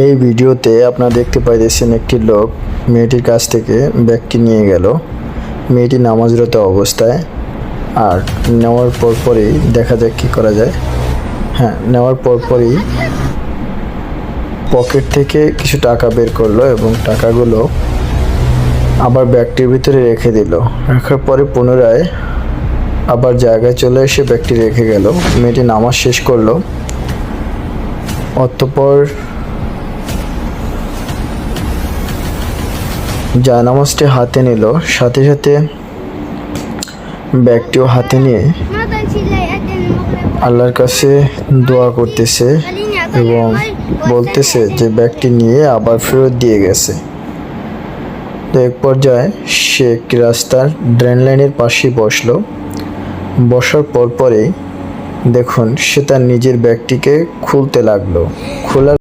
এই ভিডিওতে আপনারা দেখতে পাইতেছেন একটি লোক মেয়েটির কাছ থেকে ব্যাগটি নিয়ে গেল। মেয়েটি নামাজরত অবস্থায়, আর নেওয়ার পরপরই দেখা যাক কী করা যায়। নেওয়ার পরপরই পকেট থেকে কিছু টাকা বের করলো এবং টাকাগুলো আবার ব্যাগটির ভিতরে রেখে দিল। রাখার পরে পুনরায় আবার জায়গায় চলে এসে ব্যাগটি রেখে গেল। মেয়েটি নামাজ শেষ করলো। অতঃপর জায়নামাজটি হাতে নিল, সাথে সাথে ব্যাগটিও হাতে নিয়ে আল্লাহর কাছে দোয়া করতেছে এবং বলতেছে যে ব্যাগটি নিয়ে আবার ফেরত দিয়ে গেছে। তো এক পর্যায়ে সে একটি রাস্তার ড্রেন লাইনের পাশেই বসলো। বসার পরপরেই দেখুন সে তার নিজের ব্যাগটিকে খুলতে লাগলো। খোলার